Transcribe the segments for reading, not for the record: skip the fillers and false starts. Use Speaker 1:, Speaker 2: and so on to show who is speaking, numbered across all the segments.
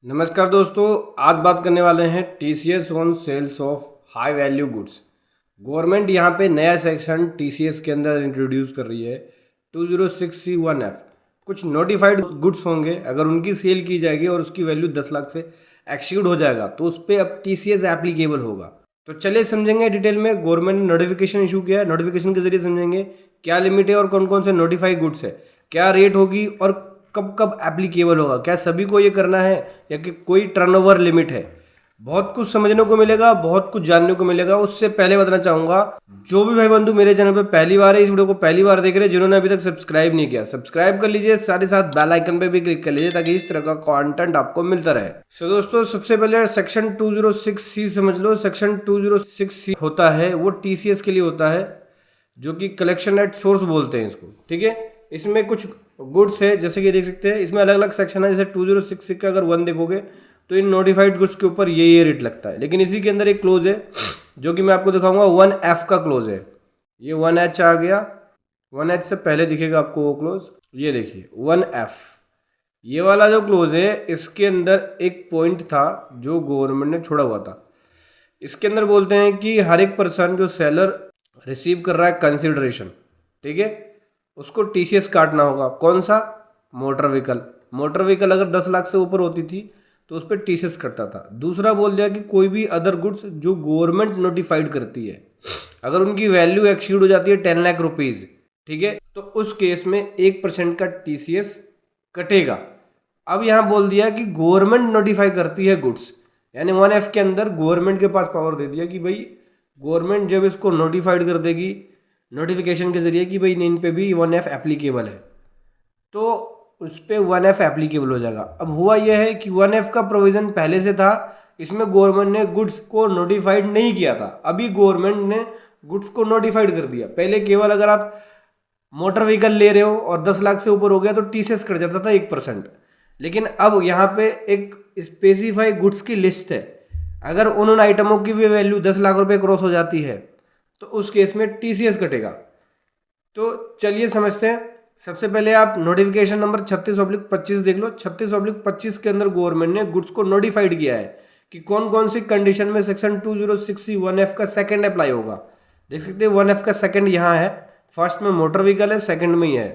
Speaker 1: नमस्कार दोस्तों, आज बात करने वाले हैं TCS on sales of high value goods. Government यहाँ पे नया सेक्शन टीसीएस के अंदर इंट्रोड्यूस कर रही है 206C1F। कुछ नोटिफाइड गुड्स होंगे, अगर उनकी सेल की जाएगी और उसकी वैल्यू 10 लाख से एक्सीड हो जाएगा तो उस पर अब टीसीएस एप्लीकेबल होगा। तो चलिए समझेंगे डिटेल में। गवर्नमेंट ने नोटिफिकेशन इशू किया है, नोटिफिकेशन के जरिए समझेंगे क्या लिमिट है और कौन कौन से नोटिफाइड गुड्स है, क्या रेट होगी और कब कब एप्लीकेबल होगा, क्या सभी को ये करना है या कि कोई टर्नओवर लिमिट है। बहुत कुछ समझने को मिलेगा, बहुत कुछ जानने को मिलेगा। उससे पहले बताना चाहूंगा, जो भी भाई बंधु मेरे चैनल पे पहली बार है, इस वीडियो को पहली बार देख रहे हैं, जिन्होंने अभी तक सब्सक्राइब नहीं किया सब्सक्राइब कर लीजिए, साथ ही साथ बेल आइकन पे भी क्लिक कर लीजिए ताकि इस तरह का कंटेंट आपको मिलता रहे। सो दोस्तों, सबसे पहले सेक्शन 206C समझ लो। सेक्शन 206C होता है वो टीसीएस के लिए होता है, जो कि कलेक्शन एट सोर्स बोलते हैं इसको। ठीक है, इसमें कुछ गुड्स है, जैसे कि देख सकते हैं इसमें अलग अलग सेक्शन है। जैसे 206 का अगर 1 देखोगे तो इन नोटिफाइड गुड्स के ऊपर ये रेट लगता है, लेकिन इसी के अंदर एक क्लोज है जो कि मैं आपको दिखाऊंगा। 1F का क्लोज है, ये 1H आ गया। 1H से पहले दिखेगा आपको वो क्लोज, ये देखिए 1F। ये वाला जो क्लोज है, इसके अंदर एक पॉइंट था जो गवर्नमेंट ने छोड़ा हुआ था। इसके अंदर बोलते हैं कि हर एक पर्सन जो सेलर रिसीव कर रहा है कंसिडरेशन, ठीक है, उसको टीसीएस काटना होगा। कौन सा? Motor vehicle. मोटर व्हीकल अगर 10 लाख से ऊपर होती थी तो उस पर टीसीएस कटता था। दूसरा बोल दिया कि कोई भी अदर गुड्स जो गवर्नमेंट नोटिफाइड करती है, अगर उनकी वैल्यू एक्सीड हो जाती है 10 लाख रुपीज, ठीक है, तो उस केस में 1% का टीसीएस कटेगा। अब यहाँ बोल दिया कि गवर्नमेंट नोटिफाई करती है गुड्स, यानी 1F के अंदर गवर्नमेंट के पास पावर दे दिया कि भाई गवर्नमेंट जब इसको नोटिफाइड कर देगी नोटिफिकेशन के जरिए कि भाई इन पे भी 1F एप्लीकेबल है, तो उस पर 1F एप्लीकेबल हो जाएगा। अब हुआ यह है कि 1F का प्रोविज़न पहले से था, इसमें गवर्नमेंट ने गुड्स को नोटिफाइड नहीं किया था। अभी गवर्नमेंट ने गुड्स को नोटिफाइड कर दिया। पहले केवल अगर आप मोटर व्हीकल ले रहे हो और 10 लाख से ऊपर हो गया तो टीसीएस कट जाता था 1%, लेकिन अब यहाँ पे एक स्पेसिफाई गुड्स की लिस्ट है। अगर उन आइटमों की भी वैल्यू 10 लाख रुपए क्रॉस हो जाती है तो उस केस में टीसीएस कटेगा। तो चलिए समझते हैं। सबसे पहले आप नोटिफिकेशन नंबर 36/25 देख लो। 36/25 के अंदर गवर्नमेंट ने गुड्स को नोटिफाइड किया है कि कौन कौन सी कंडीशन में सेक्शन 206C1F का सेकंड अप्लाई होगा। देख सकते हैं 1F का सेकंड यहाँ है, फर्स्ट में मोटर व्हीकल है, सेकंड में ही है।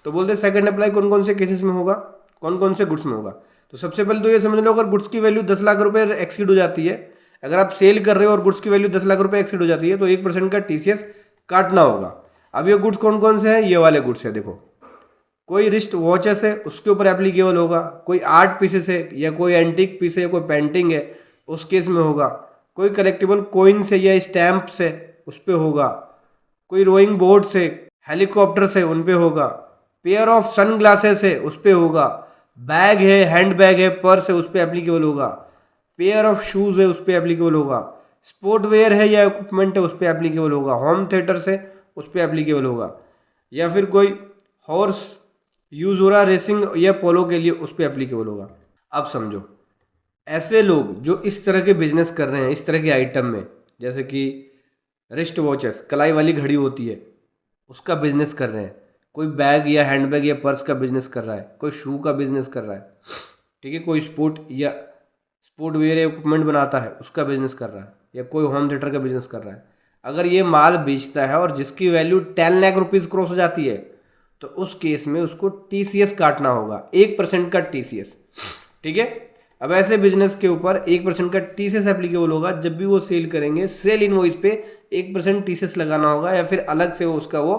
Speaker 1: तो बोलते सेकंड अप्लाई कौन कौन से केसेस में होगा, कौन कौन से गुड्स में होगा। तो सबसे पहले तो ये समझ लो, अगर गुड्स की वैल्यू 10 लाख रुपए एक्सीड हो जाती है, अगर आप सेल कर रहे हो और गुड्स की वैल्यू 10 लाख रुपए एक्सीड हो जाती है तो 1% का टीसीएस काटना होगा। अब ये गुड्स कौन कौन से हैं, ये वाले गुड्स है। देखो, कोई रिस्ट वॉचेस है उसके ऊपर एप्लीकेबल होगा, कोई आर्ट पीसेस है या कोई एंटीक पीस है या कोई पेंटिंग है उस केस में होगा, कोई कलेक्टिबल कोइंस है या स्टैम्प है उस पर होगा, कोई रोइंग बोर्ड है, हेलीकॉप्टर है उन पे होगा, पेयर ऑफ सन ग्लासेस है उस पर होगा, बैग है, हैंड बैग है, पर्स है उस पर एप्लीकेबल होगा, पेयर ऑफ शूज़ है उस पर एप्लीकेबल होगा, स्पोर्ट वेयर है या इक्विपमेंट है उस पर एप्लीकेबल होगा, होम थिएटर है उस पर एप्लीकेबल होगा, या फिर कोई हॉर्स यूज हो रहा रेसिंग या पोलो के लिए उस पर एप्लीकेबल होगा। अब समझो, ऐसे लोग जो इस तरह के बिजनेस कर रहे हैं, इस तरह के आइटम में, जैसे कि रिस्ट वॉचेस, कलाई वाली घड़ी होती है, उसका बिजनेस कर रहे हैं, कोई बैग या हैंडबैग या पर्स का बिजनेस कर रहा है, कोई शू का बिजनेस कर रहा है, ठीक है, कोई स्पोर्ट वेयर या इक्विपमेंट बनाता है उसका बिजनेस कर रहा है, या कोई होम थिएटर का बिजनेस कर रहा है। अगर ये माल बेचता है और जिसकी वैल्यू 10 लाख रुपीज़ क्रॉस हो जाती है तो उस केस में उसको टीसीएस काटना होगा, 1% का टीसीएस। ठीक है, अब ऐसे बिजनेस के ऊपर 1% का टीसीएस एप्लीकेबल होगा। जब भी वो सेल करेंगे, सेल इनवॉइस पे 1% टीसीएस लगाना होगा, या फिर अलग से उसका वो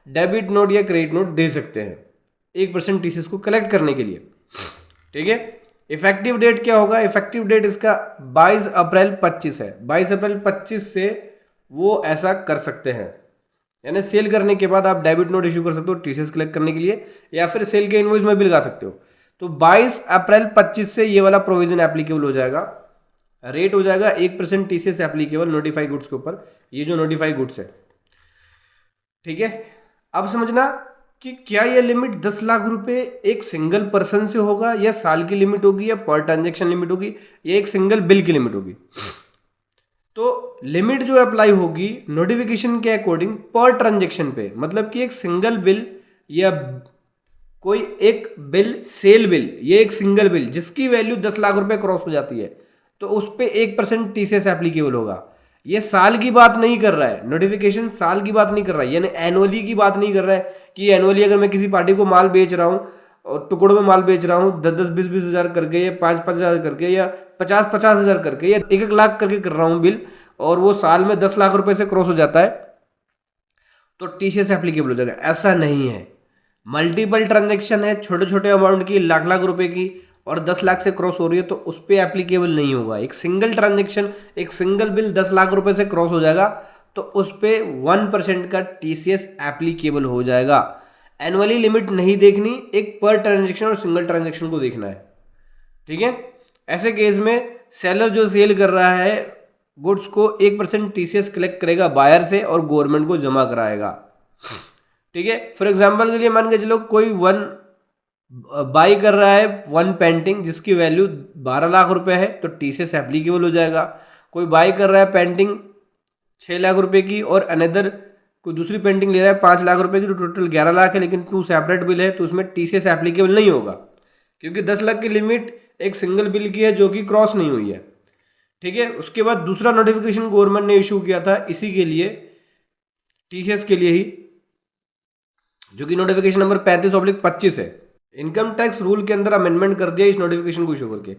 Speaker 1: डेबिट नोट या क्रेडिट नोट दे सकते हैं 1% टीसीएस को कलेक्ट करने के लिए। ठीक है, इफेक्टिव डेट क्या होगा? इफेक्टिव डेट इसका 22 अप्रैल 25 है। 22 अप्रैल 25 से वो ऐसा कर सकते हैं, यानी सेल करने के बाद आप डेबिट नोट इशू कर सकते हो टीसीएस कलेक्ट करने के लिए, या फिर सेल के इनवॉइस में भी लगा सकते हो। तो 22 अप्रैल 25 से ये वाला प्रोविजन एप्लीकेबल हो जाएगा। रेट हो जाएगा 1% टीसीएस एप्लीकेबल नोटिफाई गुड्स के ऊपर, ये जो नोटिफाई गुड्स है। ठीक है, अब समझना कि क्या ये लिमिट 10 लाख रुपए एक सिंगल पर्सन से होगा, या साल की लिमिट होगी, या पर ट्रांजेक्शन लिमिट होगी, या एक सिंगल बिल की लिमिट होगी। तो लिमिट जो अप्लाई होगी नोटिफिकेशन के अकॉर्डिंग पर ट्रांजेक्शन पे, मतलब कि एक सिंगल बिल या कोई एक बिल, सेल बिल, ये एक सिंगल बिल जिसकी वैल्यू 10 लाख रुपए क्रॉस हो जाती है तो उस पर 1% टीसीएस एप्लीकेबल होगा। ये साल की बात नहीं कर रहा है, नोटिफिकेशन साल की बात नहीं कर रहा है, यानी एनुअली की बात नहीं कर रहा है कि एनुअली अगर मैं किसी पार्टी को माल बेच रहा हूँ और टुकड़ों में माल बेच रहा हूँ 10-10, 20-20 हजार करके, या 5-5 हजार करके, या 50-50 हजार करके, या 1-1 लाख करके कर रहा हूँ बिल, और वो साल में 10 लाख रुपए से क्रॉस हो जाता है तो टीसीएस एप्लीकेबल हो जाएगा। ऐसा नहीं है, मल्टीपल ट्रांजेक्शन है, छोटे छोटे अमाउंट की, लाख लाख रुपए की, और 10 लाख से क्रॉस हो रही है तो उस पर एप्लीकेबल नहीं होगा। एक सिंगल ट्रांजेक्शन, एक सिंगल बिल 10 लाख रुपए से क्रॉस हो जाएगा तो उस पर 1% का टीसीएस एप्लीकेबल हो जाएगा। एनुअली लिमिट नहीं देखनी, एक पर ट्रांजेक्शन और सिंगल ट्रांजेक्शन को देखना है, ठीक है। ऐसे केस में सेलर जो सेल कर रहा है गुड्स को 1% टीसीएस कलेक्ट करेगा बायर से और गवर्नमेंट को जमा कराएगा, ठीक है। फॉर एग्जाम्पल के लिए मान के चलो कोई बाई कर रहा है वन पेंटिंग जिसकी वैल्यू 12 लाख रुपए है तो टीसीएस एप्लीकेबल हो जाएगा। कोई बाई कर रहा है पेंटिंग 6 लाख रुपए की और अनदर कोई दूसरी पेंटिंग ले रहा है 5 लाख रुपए की तो टोटल 11 लाख है, लेकिन 2 सेपरेट बिल है तो उसमें टीसीएस एप्लीकेबल नहीं होगा क्योंकि 10 लाख की लिमिट एक सिंगल बिल की है जो कि क्रॉस नहीं हुई है, ठीक है। उसके बाद दूसरा नोटिफिकेशन गवर्नमेंट ने इशू किया था इसी के लिए, टीसीएस के लिए ही, जो कि नोटिफिकेशन नंबर 35/25 है। इनकम टैक्स रूल के अंदर अमेंडमेंट कर दिया इस नोटिफिकेशन को इशू करके।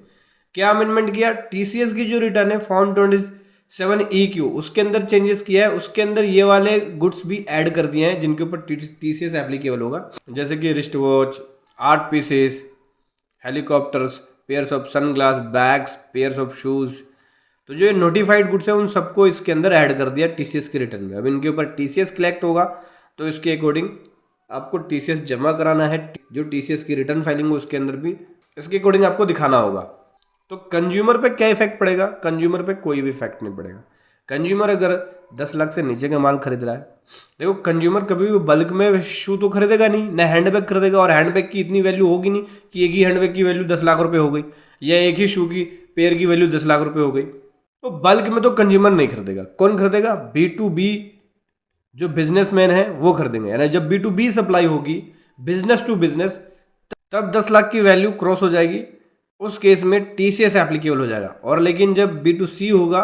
Speaker 1: क्या अमेंडमेंट किया? टीसीएस की जो रिटर्न है फॉर्म 27EQ उसके अंदर चेंजेस किया है। उसके अंदर ये वाले गुड्स भी ऐड कर दिए हैं जिनके ऊपर टीसीएस एप्लीकेबल होगा, जैसे कि wrist watch, art pieces, helicopters, pairs of sunglass, bags, pairs of shoes. तो जो नोटिफाइड गुड्स है उन सबको इसके अंदर ऐड कर दिया टीसीएस की रिटर्न में। अब इनके ऊपर टीसीएस कलेक्ट होगा तो इसके अकॉर्डिंग आपको टीसीएस जमा कराना है। जो टीसीएस की रिटर्न फाइलिंग है उसके अंदर भी इसके अकॉर्डिंग आपको दिखाना होगा। तो कंज्यूमर पे क्या इफेक्ट पड़ेगा? कंज्यूमर पे कोई भी इफेक्ट नहीं पड़ेगा। कंज्यूमर अगर 10 लाख से नीचे का माल खरीद रहा है, देखो कंज्यूमर कभी भी बल्क में शू तो खरीदेगा नहीं, ना हैंडबैग खरीदेगा, और हैंडबैग की इतनी वैल्यू होगी नहीं कि एक ही हैंडबैग की वैल्यू 10 लाख रुपए हो गई या एक ही शू की पेयर की वैल्यू 10 लाख रुपए हो गई। तो बल्क में तो कंज्यूमर नहीं खरीदेगा। कौन खरीदेगा? B2B जो बिजनेसमैन है वो खरीदेंगे। यानी जब B2B सप्लाई होगी, बिजनेस टू बिजनेस, तब 10 लाख की वैल्यू क्रॉस हो जाएगी, उस केस में टीसीएस एप्लीकेबल हो जाएगा। और लेकिन जब B2C होगा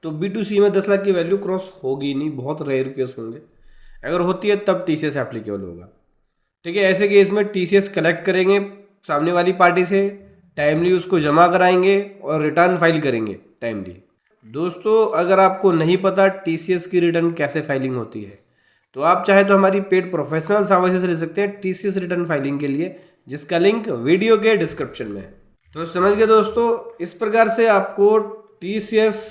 Speaker 1: तो B2C में 10 लाख की वैल्यू क्रॉस होगी नहीं, बहुत रेयर केस होंगे, अगर होती है तब टीसीएस एप्लीकेबल होगा, ठीक है। ऐसे केस में टीसीएस कलेक्ट करेंगे सामने वाली पार्टी से, टाइमली उसको जमा कराएंगे और रिटर्न फाइल करेंगे टाइमली। दोस्तों अगर आपको नहीं पता टीसीएस की रिटर्न कैसे फाइलिंग होती है तो आप चाहे तो हमारी पेड प्रोफेशनल सर्विसेज ले सकते हैं टीसीएस रिटर्न फाइलिंग के लिए, जिसका लिंक वीडियो के डिस्क्रिप्शन में है। तो समझ गए दोस्तों, इस प्रकार से आपको टीसीएस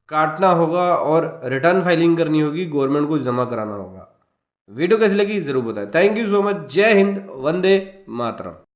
Speaker 1: काटना होगा और रिटर्न फाइलिंग करनी होगी, गवर्नमेंट को जमा कराना होगा। वीडियो कैसी लगी जरूर बताएं। Thank you so much. जय हिंद, वंदे मातरम।